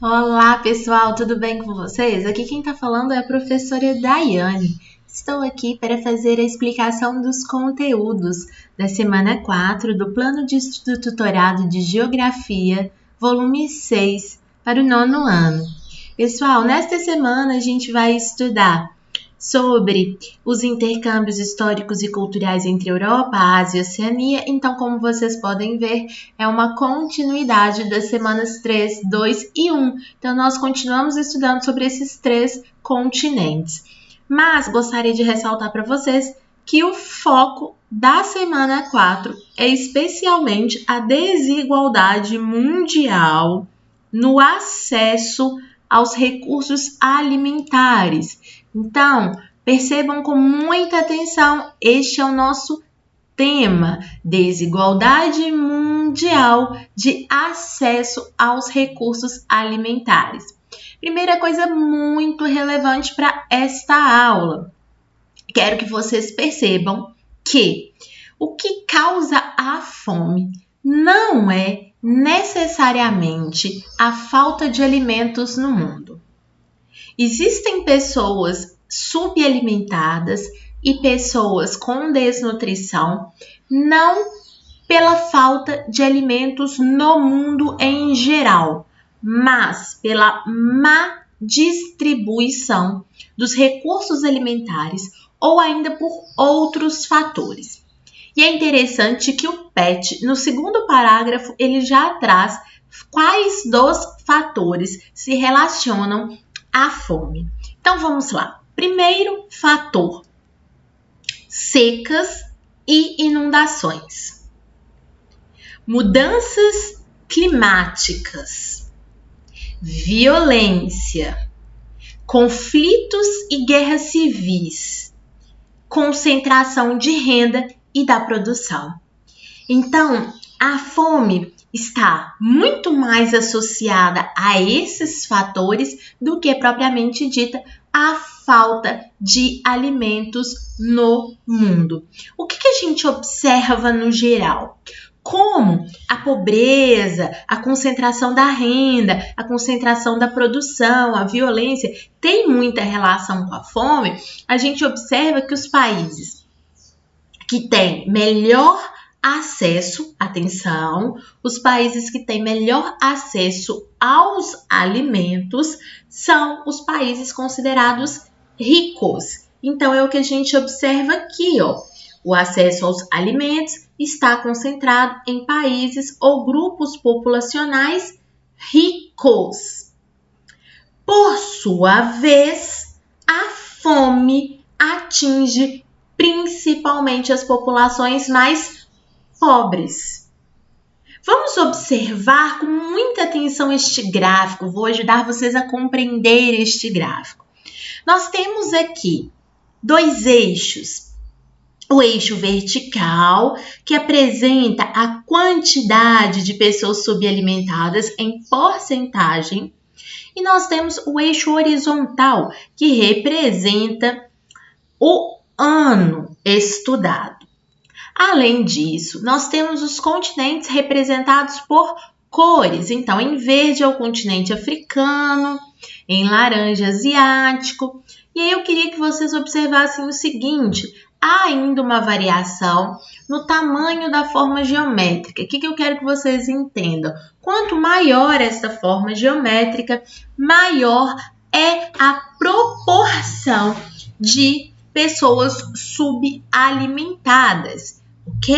Olá, pessoal, tudo bem com vocês? Aqui quem está falando é a professora Daiane. Estou aqui para fazer a explicação dos conteúdos da semana 4 do Plano de Estudo Tutorado de Geografia, volume 6, para o 9º ano. Pessoal, nesta semana a gente vai estudar sobre os intercâmbios históricos e culturais entre Europa, Ásia e Oceania. Então, como vocês podem ver, é uma continuidade das semanas 3, 2 e 1. Então, nós continuamos estudando sobre esses 3 continentes. Mas gostaria de ressaltar para vocês que o foco da semana 4 é especialmente a desigualdade mundial no acesso aos recursos alimentares. Então, percebam com muita atenção, este é o nosso tema: desigualdade mundial de acesso aos recursos alimentares. Primeira coisa muito relevante para esta aula, quero que vocês percebam que o que causa a fome não é necessariamente a falta de alimentos no mundo. Existem pessoas subalimentadas e pessoas com desnutrição, não pela falta de alimentos no mundo em geral, mas pela má distribuição dos recursos alimentares ou ainda por outros fatores. E é interessante que o PET, no segundo parágrafo, ele já traz quais dos fatores se relacionam à fome. Então, vamos lá. Primeiro fator: secas e inundações. Mudanças climáticas, violência, conflitos e guerras civis, concentração de renda e da produção. Então, a fome está muito mais associada a esses fatores do que propriamente dita a falta de alimentos no mundo. O que a gente observa no geral? Como a pobreza, a concentração da renda, a concentração da produção, a violência tem muita relação com a fome, a gente observa que os países que têm melhor acesso, atenção, os países que têm melhor acesso aos alimentos são os países considerados ricos. Então, é o que a gente observa aqui, ó. O acesso aos alimentos está concentrado em países ou grupos populacionais ricos. Por sua vez, a fome atinge principalmente as populações mais pobres. Vamos observar com muita atenção este gráfico. Vou ajudar vocês a compreender este gráfico. Nós temos aqui 2 eixos. O eixo vertical, que apresenta a quantidade de pessoas subalimentadas em porcentagem, e nós temos o eixo horizontal, que representa o ano estudado. Além disso, nós temos os continentes representados por cores. Então, em verde é o continente africano, em laranja asiático. E aí eu queria que vocês observassem o seguinte: há ainda uma variação no tamanho da forma geométrica. O que eu quero que vocês entendam? Quanto maior esta forma geométrica, maior é a proporção de pessoas subalimentadas, ok?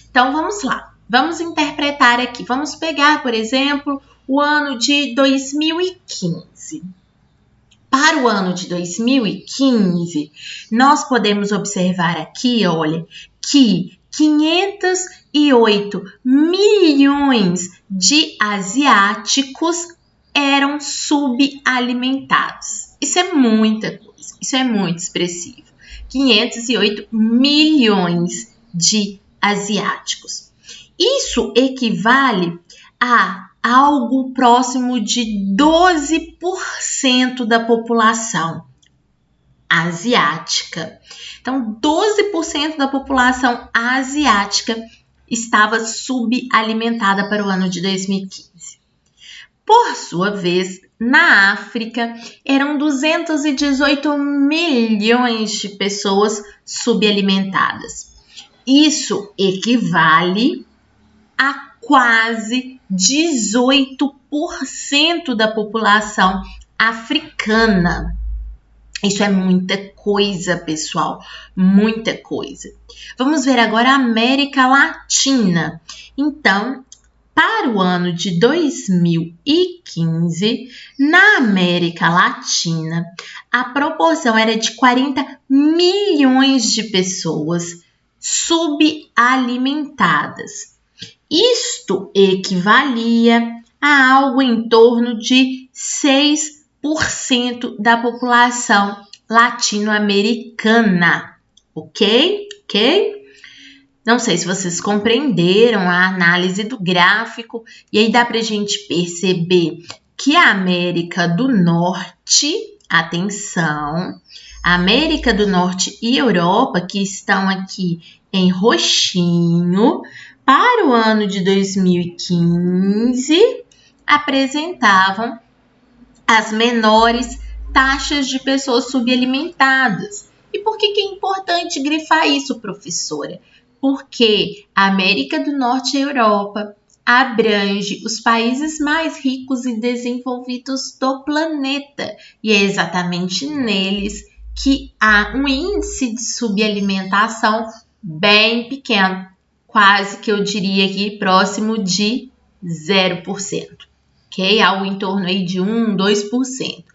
Então, vamos lá. Vamos interpretar aqui. Vamos pegar, por exemplo, o ano de 2015. Para o ano de 2015, nós podemos observar aqui, olha, que 508 milhões de asiáticos eram subalimentados. Isso é muita coisa. Isso é muito expressivo. 508 milhões de asiáticos. Isso equivale a algo próximo de 12% da população asiática. Então, 12% da população asiática estava subalimentada para o ano de 2015. Por sua vez, na África, eram 218 milhões de pessoas subalimentadas. Isso equivale a quase 18% da população africana. Isso é muita coisa, pessoal, muita coisa. Vamos ver agora a América Latina. Então, para o ano de 2015, na América Latina, a proporção era de 40 milhões de pessoas subalimentadas. Isto equivalia a algo em torno de 6% da população latino-americana. Ok? Não sei se vocês compreenderam a análise do gráfico, e aí dá para a gente perceber que a América do Norte, atenção, a América do Norte e Europa, que estão aqui em roxinho, para o ano de 2015, apresentavam as menores taxas de pessoas subalimentadas. E por que é importante grifar isso, professora? Porque a América do Norte e a Europa abrange os países mais ricos e desenvolvidos do planeta. E é exatamente neles que há um índice de subalimentação bem pequeno, quase que eu diria aqui próximo de 0%, ok? Algo em torno aí de 1, 2%.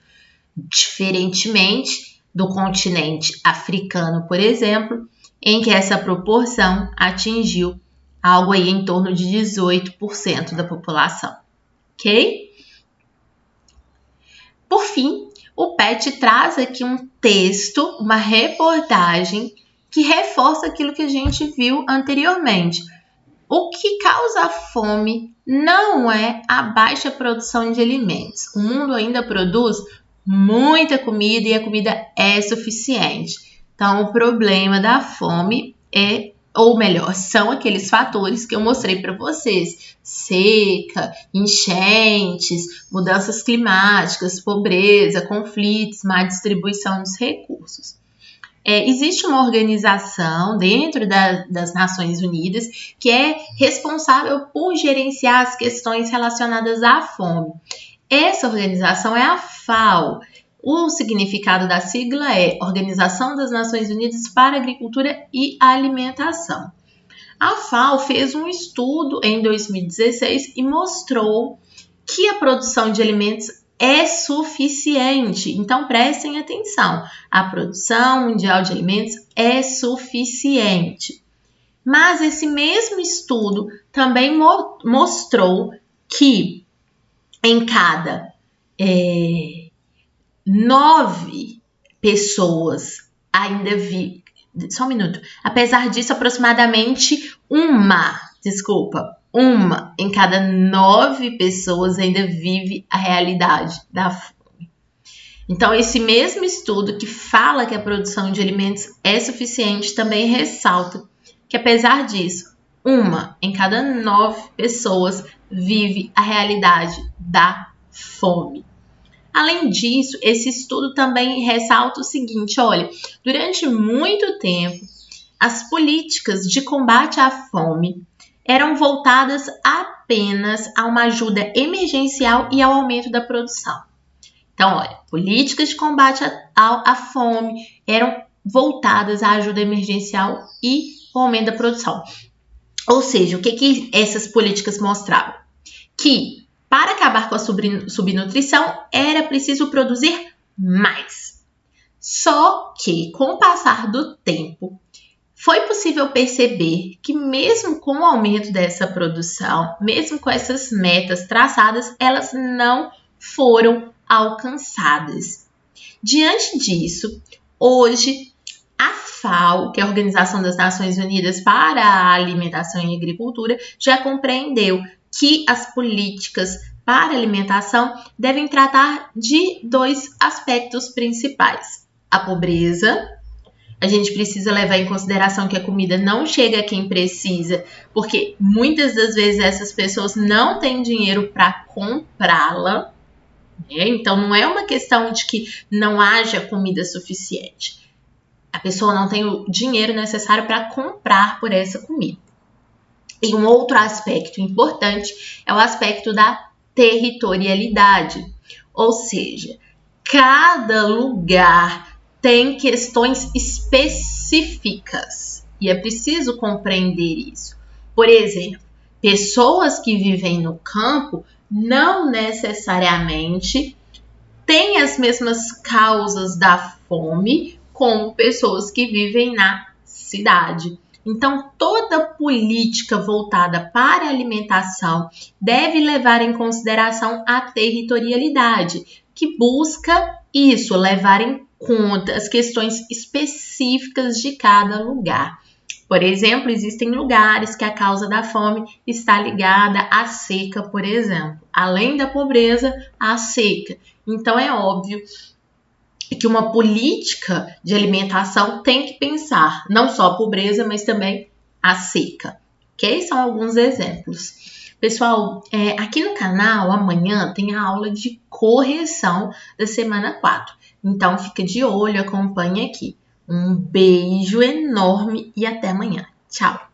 Diferentemente do continente africano, por exemplo, em que essa proporção atingiu algo aí em torno de 18% da população, ok? Por fim, o PET traz aqui um texto, uma reportagem que reforça aquilo que a gente viu anteriormente. O que causa fome não é a baixa produção de alimentos. O mundo ainda produz muita comida e a comida é suficiente. Então, o problema da fome são aqueles fatores que eu mostrei para vocês: seca, enchentes, mudanças climáticas, pobreza, conflitos, má distribuição dos recursos. Existe uma organização dentro das Nações Unidas que é responsável por gerenciar as questões relacionadas à fome. Essa organização é a FAO. O significado da sigla é Organização das Nações Unidas para a Agricultura e Alimentação. A FAO fez um estudo em 2016 e mostrou que a produção de alimentos é suficiente. Então, prestem atenção. A produção mundial de alimentos é suficiente. Mas esse mesmo estudo também mostrou que em cada 9 pessoas ainda vivem. Só um minuto. Apesar disso, aproximadamente uma em cada 9 pessoas ainda vive a realidade da fome. Então, esse mesmo estudo que fala que a produção de alimentos é suficiente também ressalta que, apesar disso, uma em cada 9 pessoas vive a realidade da fome. Além disso, esse estudo também ressalta o seguinte: olha, durante muito tempo, as políticas de combate à fome eram voltadas apenas a uma ajuda emergencial e ao aumento da produção. Então, olha, políticas de combate à fome eram voltadas à ajuda emergencial e ao aumento da produção. Ou seja, o que essas políticas mostravam? Que para acabar com a subnutrição era preciso produzir mais. Só que, com o passar do tempo, foi possível perceber que mesmo com o aumento dessa produção, mesmo com essas metas traçadas, elas não foram alcançadas. Diante disso, hoje, a FAO, que é a Organização das Nações Unidas para a Alimentação e Agricultura, já compreendeu que as políticas para a alimentação devem tratar de 2 aspectos principais: a pobreza A gente precisa levar em consideração que a comida não chega a quem precisa, porque muitas das vezes essas pessoas não têm dinheiro para comprá-la, né? Então não é uma questão de que não haja comida suficiente. A pessoa não tem o dinheiro necessário para comprar por essa comida. E um outro aspecto importante é o aspecto da territorialidade, ou seja, cada lugar tem questões específicas e é preciso compreender isso. Por exemplo, pessoas que vivem no campo não necessariamente têm as mesmas causas da fome como pessoas que vivem na cidade. Então, toda política voltada para a alimentação deve levar em consideração a territorialidade, que busca isso, levar em conta as questões específicas de cada lugar. Por exemplo, existem lugares que a causa da fome está ligada à seca, por exemplo. Além da pobreza, à seca. Então, é óbvio que uma política de alimentação tem que pensar não só a pobreza, mas também a seca. Ok? São alguns exemplos. Pessoal, aqui no canal, amanhã tem a aula de correção da semana 4. Então, fica de olho, acompanhe aqui. Um beijo enorme e até amanhã. Tchau!